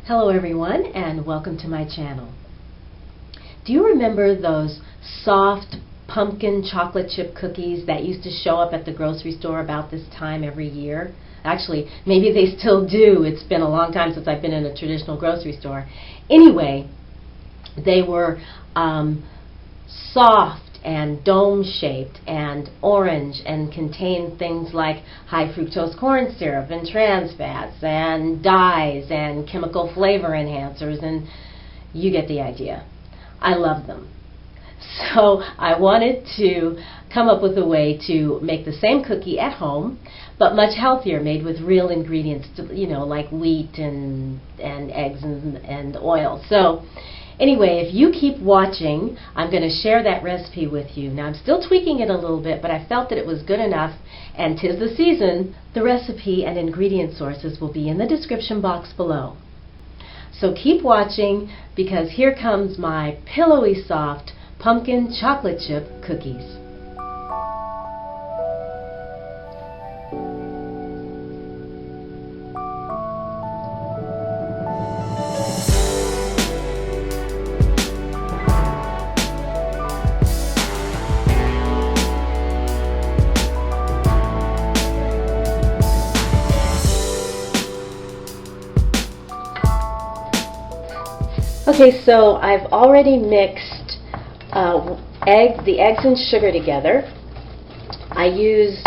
Hello everyone and welcome to my channel. Do you remember those soft pumpkin chocolate chip cookies that used to show up at the grocery store about this time every year? Actually, maybe they still do. It's been a long time since I've been in a traditional grocery store. Anyway, they were soft and dome-shaped and orange and contained things like high fructose corn syrup and trans fats and dyes and chemical flavor enhancers, and you get the idea. I love them. So I wanted to come up with a way to make the same cookie at home, but much healthier, made with real ingredients, like wheat and eggs and oil. So anyway, if you keep watching, I'm going to share that recipe with you. Now, I'm still tweaking it a little bit, but I felt that it was good enough, and 'tis the season. The recipe and ingredient sources will be in the description box below. So keep watching, because here comes my Pillowey-soft pumpkin chocolate chip cookies. Okay, so I've already mixed the eggs and sugar together. I used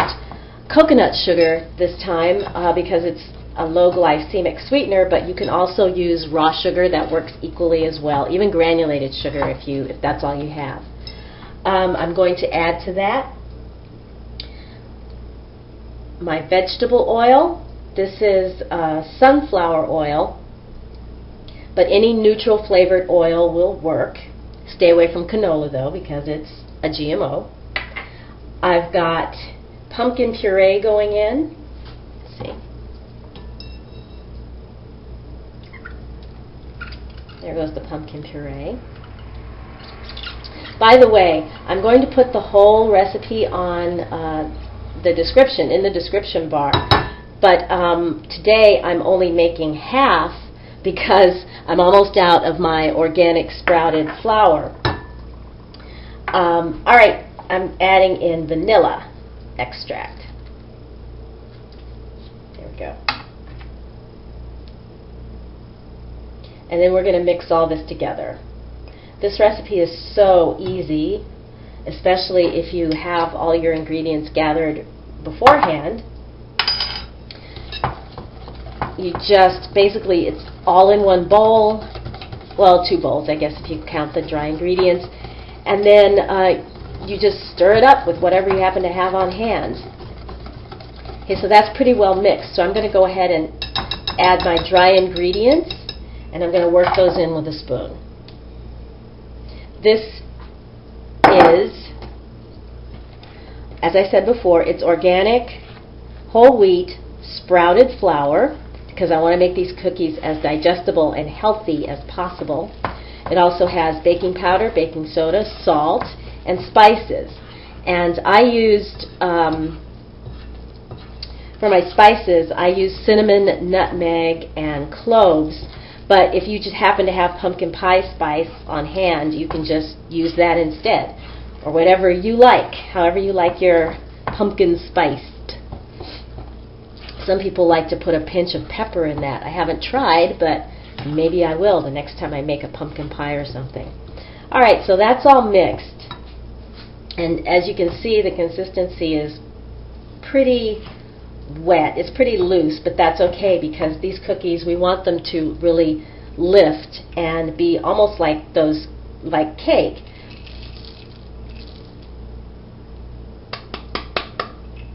coconut sugar this time because it's a low glycemic sweetener, but you can also use raw sugar. That works equally as well, even granulated sugar if that's all you have. I'm going to add to that my vegetable oil. This is sunflower oil, but any neutral flavored oil will work. Stay away from canola though, because it's a GMO. I've got pumpkin puree going in. Let's see. There goes the pumpkin puree. By the way, I'm going to put the whole recipe on in the description bar, but today I'm only making half because I'm almost out of my organic sprouted flour. All right, I'm adding in vanilla extract. There we go. And then we're going to mix all this together. This recipe is so easy, especially if you have all your ingredients gathered beforehand. You just, basically, it's all in one bowl, well, 2 bowls, I guess, if you count the dry ingredients, and then you just stir it up with whatever you happen to have on hand. Okay, so that's pretty well mixed, so I'm going to go ahead and add my dry ingredients, and I'm going to work those in with a spoon. This is, as I said before, it's organic, whole wheat, sprouted flour, because I want to make these cookies as digestible and healthy as possible. It also has baking powder, baking soda, salt, and spices. And I used, for my spices, I used cinnamon, nutmeg, and cloves. But if you just happen to have pumpkin pie spice on hand, you can just use that instead, or whatever you like, however you like your pumpkin spice. Some people like to put a pinch of pepper in that. I haven't tried, but maybe I will the next time I make a pumpkin pie or something. All right, so that's all mixed. And as you can see, the consistency is pretty wet. It's pretty loose, but that's okay, because these cookies, we want them to really lift and be almost like cake.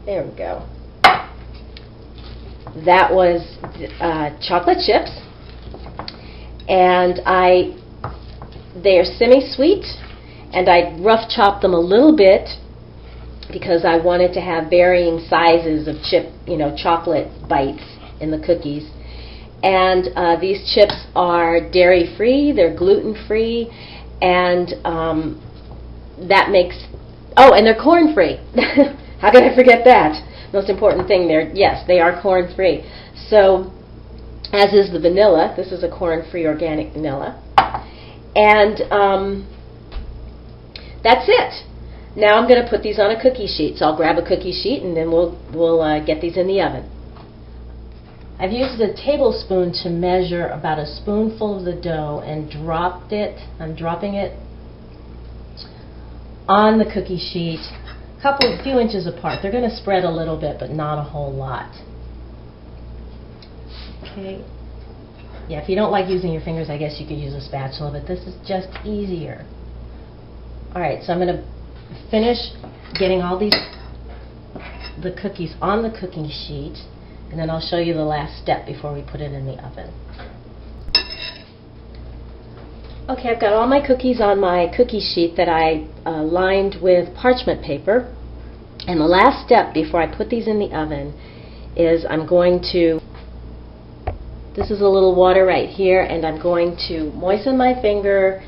There we go. That was chocolate chips, and they are semi-sweet, and I rough chopped them a little bit because I wanted to have varying sizes of chocolate bites in the cookies. And these chips are dairy-free, they're gluten-free, and that makes, and they're corn-free. How could I forget that? Most important thing there, yes, they are corn-free. So as is the vanilla. This is a corn-free organic vanilla. And that's it. Now I'm going to put these on a cookie sheet. So I'll grab a cookie sheet and then we'll get these in the oven. I've used a tablespoon to measure about a spoonful of the dough and I'm dropping it on the cookie sheet, a few inches apart. They're going to spread a little bit, but not a whole lot. Okay. Yeah, if you don't like using your fingers, I guess you could use a spatula, but this is just easier. Alright, so I'm going to finish getting all the cookies on the cooking sheet, and then I'll show you the last step before we put it in the oven. Okay, I've got all my cookies on my cookie sheet that I lined with parchment paper, and the last step before I put these in the oven is this is a little water right here, and I'm going to moisten my finger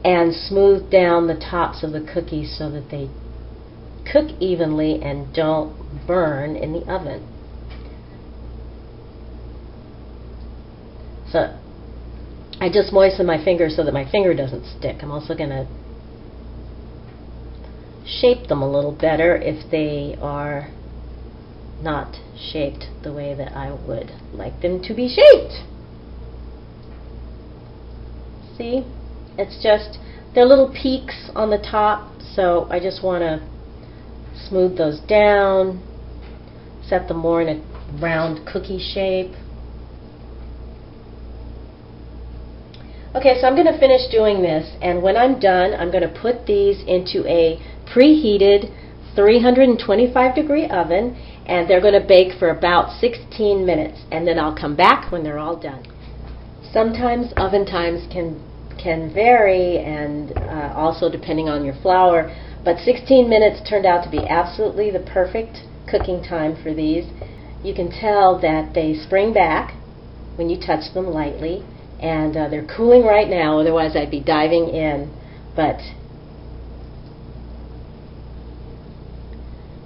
and smooth down the tops of the cookies so that they cook evenly and don't burn in the oven. So I just moisten my finger so that my finger doesn't stick. I'm also going to shape them a little better if they are not shaped the way that I would like them to be shaped. See? It's just, they're little peaks on the top, so I just want to smooth those down, set them more in a round cookie shape. Okay, so I'm going to finish doing this, and when I'm done, I'm going to put these into a preheated 325-degree oven, and they're going to bake for about 16 minutes, and then I'll come back when they're all done. Sometimes oven times can vary, and also depending on your flour, but 16 minutes turned out to be absolutely the perfect cooking time for these. You can tell that they spring back when you touch them lightly, and they're cooling right now, otherwise I'd be diving in, but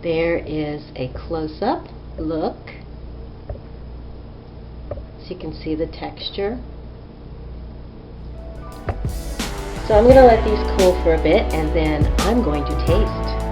there is a close-up look so you can see the texture. So I'm going to let these cool for a bit, and then I'm going to taste.